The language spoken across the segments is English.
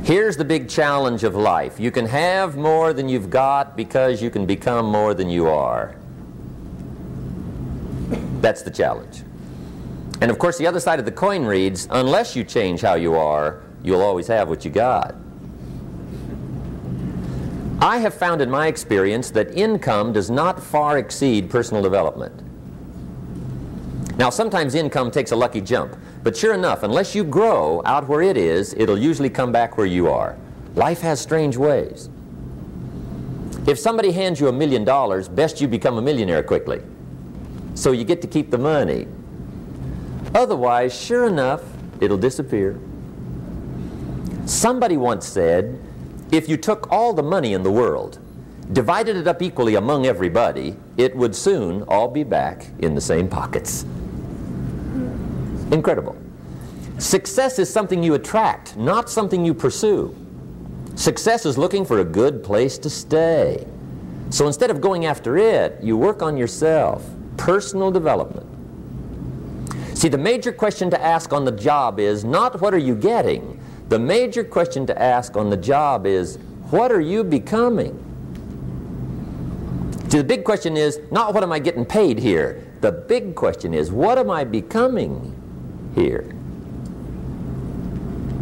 Here's the big challenge of life. You can have more than you've got because you can become more than you are. That's the challenge. And of course the other side of the coin reads, unless you change how you are, you'll always have what you got. I have found in my experience that income does not far exceed personal development. Now sometimes income takes a lucky jump, but sure enough, unless you grow out where it is, it'll usually come back where you are. Life has strange ways. If somebody hands you $1 million, best you become a millionaire quickly, so you get to keep the money. Otherwise, sure enough, it'll disappear. Somebody once said, if you took all the money in the world, divided it up equally among everybody, it would soon all be back in the same pockets. Incredible. Success is something you attract, not something you pursue. Success is looking for a good place to stay. So instead of going after it, you work on yourself. Personal development. See, the major question to ask on the job is not what are you getting? The major question to ask on the job is what are you becoming? See, the big question is not what am I getting paid here? The big question is what am I becoming here?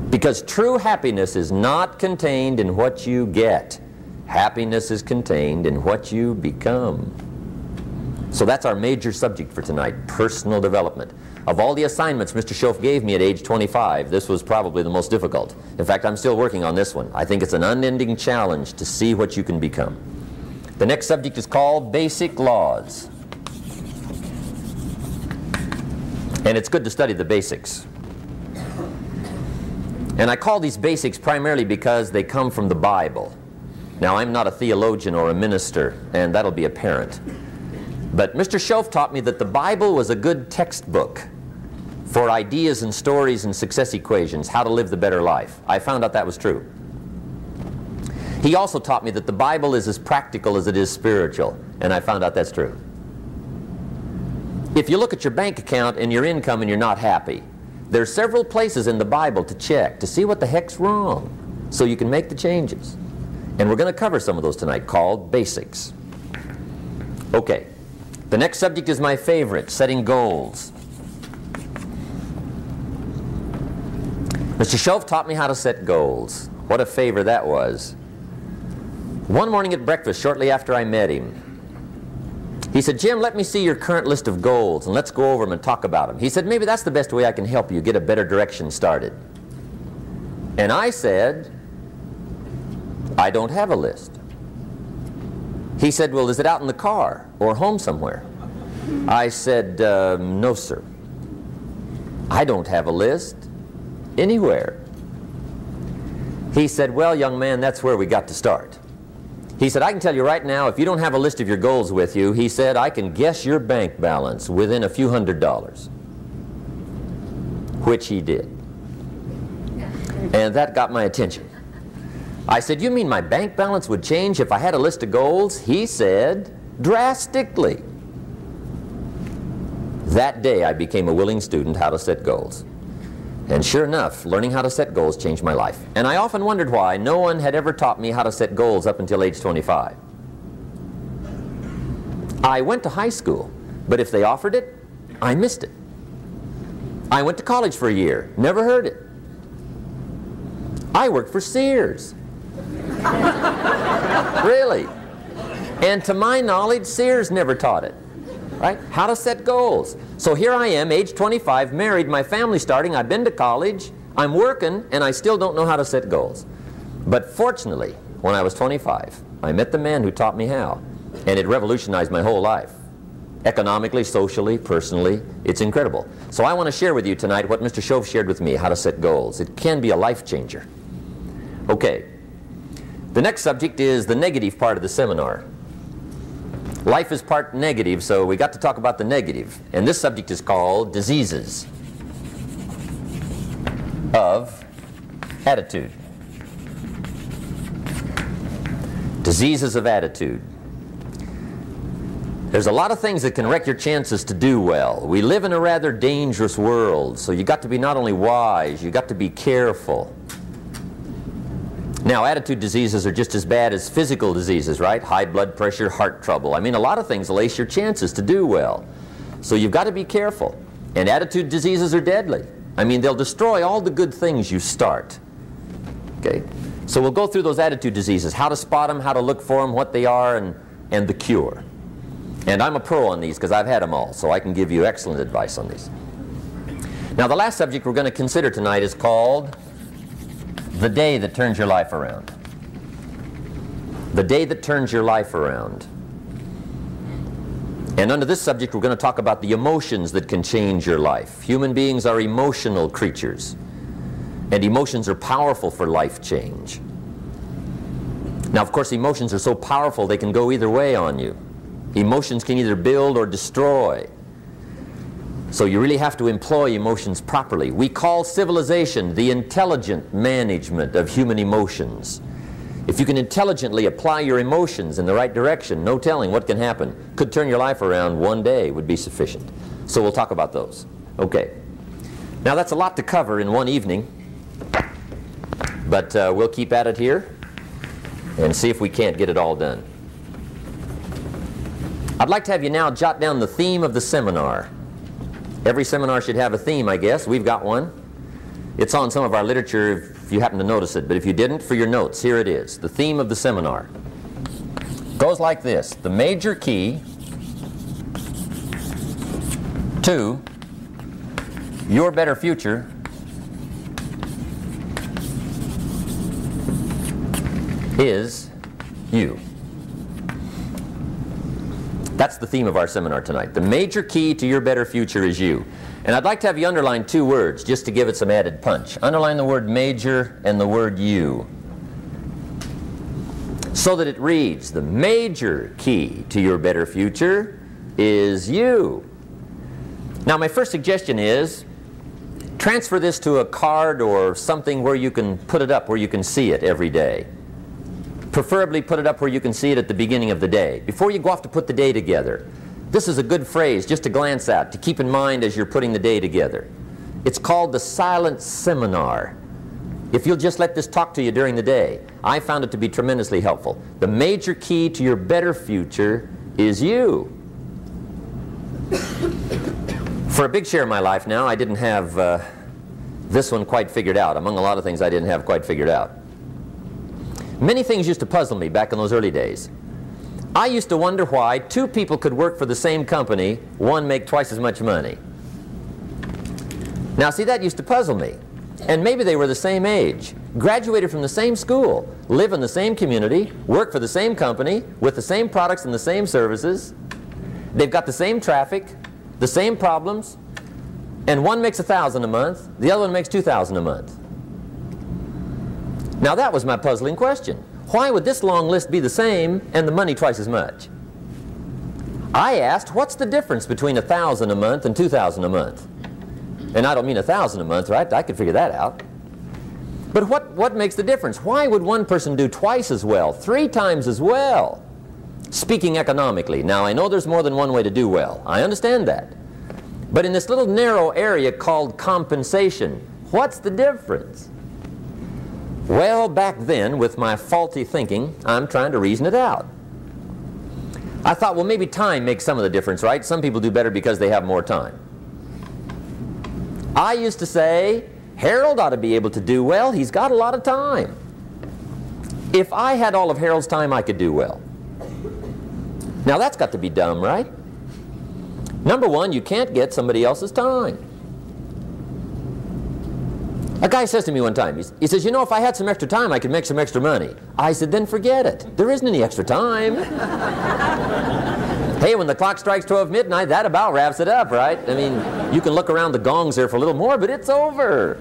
Because true happiness is not contained in what you get. Happiness is contained in what you become. So that's our major subject for tonight, personal development. Of all the assignments Mr. Schoaf gave me at age 25, this was probably the most difficult. In fact, I'm still working on this one. I think it's an unending challenge to see what you can become. The next subject is called basic laws. And it's good to study the basics. And I call these basics primarily because they come from the Bible. Now, I'm not a theologian or a minister, and that'll be apparent. But Mr. Schoaf taught me that the Bible was a good textbook for ideas and stories and success equations, how to live the better life. I found out that was true. He also taught me that the Bible is as practical as it is spiritual, and I found out that's true. If you look at your bank account and your income and you're not happy, there are several places in the Bible to check to see what the heck's wrong so you can make the changes. And we're going to cover some of those tonight, called basics. Okay. The next subject is my favorite, setting goals. Mr. Schoaf taught me how to set goals. What a favor that was. One morning at breakfast, shortly after I met him, he said, Jim, let me see your current list of goals and let's go over them and talk about them. He said, maybe that's the best way I can help you get a better direction started. And I said, I don't have a list. He said, well, is it out in the car or home somewhere? I said, no, sir. I don't have a list anywhere. He said, well, young man, that's where we got to start. He said, I can tell you right now, if you don't have a list of your goals with you, he said, I can guess your bank balance within a few $100s. Which he did. And that got my attention. I said, you mean my bank balance would change if I had a list of goals? He said, drastically. That day I became a willing student how to set goals. And sure enough, learning how to set goals changed my life. And I often wondered why no one had ever taught me how to set goals up until age 25. I went to high school, but if they offered it, I missed it. I went to college for a year, never heard it. I worked for Sears. Really. And to my knowledge, Sears never taught it. Right? How to set goals. So here I am, age 25, married, my family's starting, I've been to college, I'm working, and I still don't know how to set goals. But fortunately, when I was 25, I met the man who taught me how, and it revolutionized my whole life. Economically, socially, personally, it's incredible. So I want to share with you tonight what Mr. Schoaf shared with me, how to set goals. It can be a life changer. Okay. The next subject is the negative part of the seminar. Life is part negative, so we got to talk about the negative. And this subject is called diseases of attitude. Diseases of attitude. There's a lot of things that can wreck your chances to do well. We live in a rather dangerous world, so you got to be not only wise, you got to be careful. Now, attitude diseases are just as bad as physical diseases, right? High blood pressure, heart trouble. I mean, a lot of things lace your chances to do well. So you've got to be careful. And attitude diseases are deadly. I mean, they'll destroy all the good things you start. Okay? So we'll go through those attitude diseases, how to spot them, how to look for them, what they are, and the cure. And I'm a pro on these because I've had them all, so I can give you excellent advice on these. Now, the last subject we're going to consider tonight is called the day that turns your life around. The day that turns your life around. And under this subject, we're going to talk about the emotions that can change your life. Human beings are emotional creatures, and emotions are powerful for life change. Now, of course, emotions are so powerful they can go either way on you. Emotions can either build or destroy. So you really have to employ emotions properly. We call civilization the intelligent management of human emotions. If you can intelligently apply your emotions in the right direction, no telling what can happen. Could turn your life around one day would be sufficient. So we'll talk about those. Okay. Now that's a lot to cover in one evening, but we'll keep at it here and see if we can't get it all done. I'd like to have you now jot down the theme of the seminar. Every seminar should have a theme, I guess. We've got one. It's on some of our literature if you happen to notice it, but if you didn't, for your notes, here it is. The theme of the seminar goes like this: the major key to your better future is you. That's the theme of our seminar tonight. The major key to your better future is you. And I'd like to have you underline two words just to give it some added punch. Underline the word major and the word you, so that it reads, the major key to your better future is you. Now, my first suggestion is transfer this to a card or something where you can put it up, where you can see it every day. Preferably put it up where you can see it at the beginning of the day, before you go off to put the day together. This is a good phrase just to glance at, to keep in mind as you're putting the day together. It's called the silent seminar. If you'll just let this talk to you during the day, I found it to be tremendously helpful. The major key to your better future is you. For a big share of my life now, I didn't have this one quite figured out. Among a lot of things I didn't have quite figured out. Many things used to puzzle me back in those early days. I used to wonder why two people could work for the same company, one make twice as much money. Now see, that used to puzzle me. And maybe they were the same age, graduated from the same school, live in the same community, work for the same company, with the same products and the same services. They've got the same traffic, the same problems, and one makes $1,000 a month, the other one makes $2,000 a month. Now that was my puzzling question. Why would this long list be the same and the money twice as much? I asked, what's the difference between $1,000 a month and $2,000 a month? And I don't mean $1,000 a month, right? I could figure that out. But what makes the difference? Why would one person do twice as well, 3 times as well? Speaking economically. Now I know there's more than one way to do well. I understand that. But in this little narrow area called compensation, what's the difference? Well, back then, with my faulty thinking, I'm trying to reason it out. I thought, well, maybe time makes some of the difference, right? Some people do better because they have more time. I used to say, Harold ought to be able to do well. He's got a lot of time. If I had all of Harold's time, I could do well. Now, that's got to be dumb, right? Number one, you can't get somebody else's time. A guy says to me one time, he says, you know, if I had some extra time, I could make some extra money. I said, then forget it. There isn't any extra time. Hey, when the clock strikes 12 midnight, that about wraps it up, right? I mean, you can look around the gongs there for a little more, but it's over.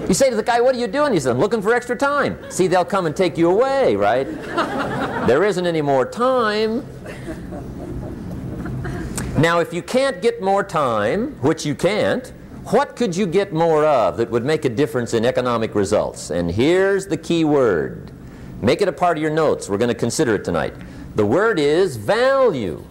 You say to the guy, what are you doing? He says, I'm looking for extra time. See, they'll come and take you away, right? There isn't any more time. Now, if you can't get more time, which you can't, what could you get more of that would make a difference in economic results? And here's the key word. Make it a part of your notes. We're going to consider it tonight. The word is value.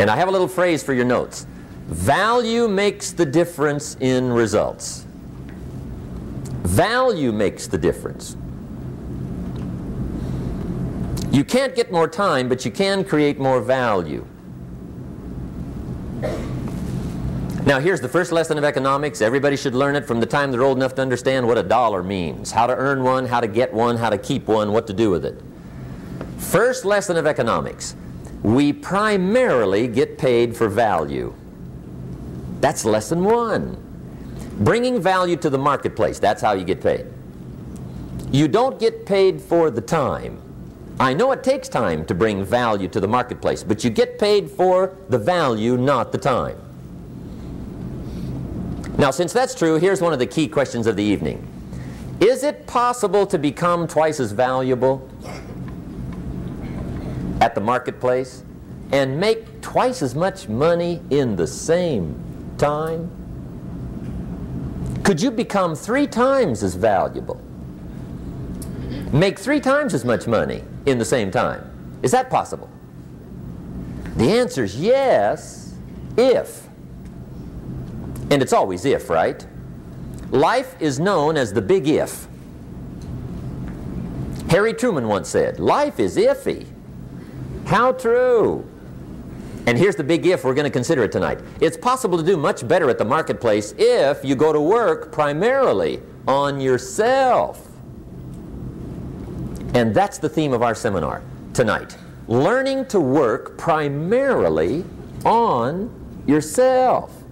And I have a little phrase for your notes. Value makes the difference in results. Value makes the difference. You can't get more time, but you can create more value. Now here's the first lesson of economics. Everybody should learn it from the time they're old enough to understand what a dollar means, how to earn one, how to get one, how to keep one, what to do with it. First lesson of economics. We primarily get paid for value. That's lesson one. Bringing value to the marketplace, that's how you get paid. You don't get paid for the time. I know it takes time to bring value to the marketplace, but you get paid for the value, not the time. Now, since that's true, here's one of the key questions of the evening. Is it possible to become twice as valuable at the marketplace and make twice as much money in the same time? Could you become 3 times as valuable? Make 3 times as much money in the same time? Is that possible? The answer is yes, if. And it's always if, right? Life is known as the big if. Harry Truman once said, life is iffy. How true. And here's the big if, we're going to consider it tonight. It's possible to do much better at the marketplace if you go to work primarily on yourself. And that's the theme of our seminar tonight. Learning to work primarily on yourself.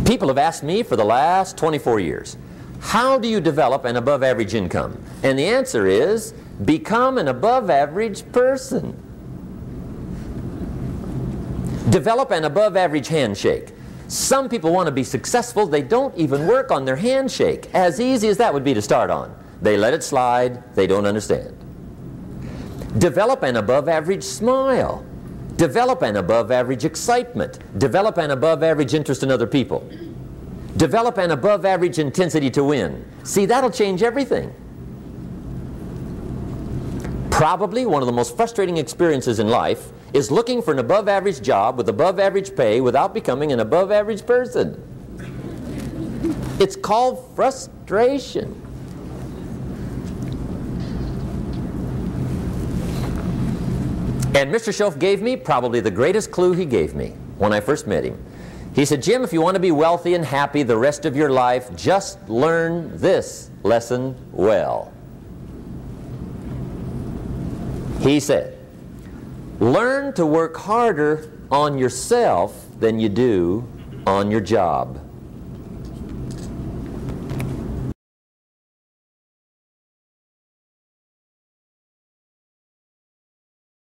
People have asked me for the last 24 years, how do you develop an above average income? And the answer is, become an above average person. Develop an above average handshake. Some people want to be successful, they don't even work on their handshake. As easy as that would be to start on. They let it slide, they don't understand. Develop an above average smile. Develop an above average excitement. Develop an above average interest in other people. Develop an above average intensity to win. See, that'll change everything. Probably one of the most frustrating experiences in life is looking for an above average job with above average pay without becoming an above average person. It's called frustration. And Mr. Schoaf gave me probably the greatest clue he gave me when I first met him. He said, Jim, if you want to be wealthy and happy the rest of your life, just learn this lesson well. He said, learn to work harder on yourself than you do on your job.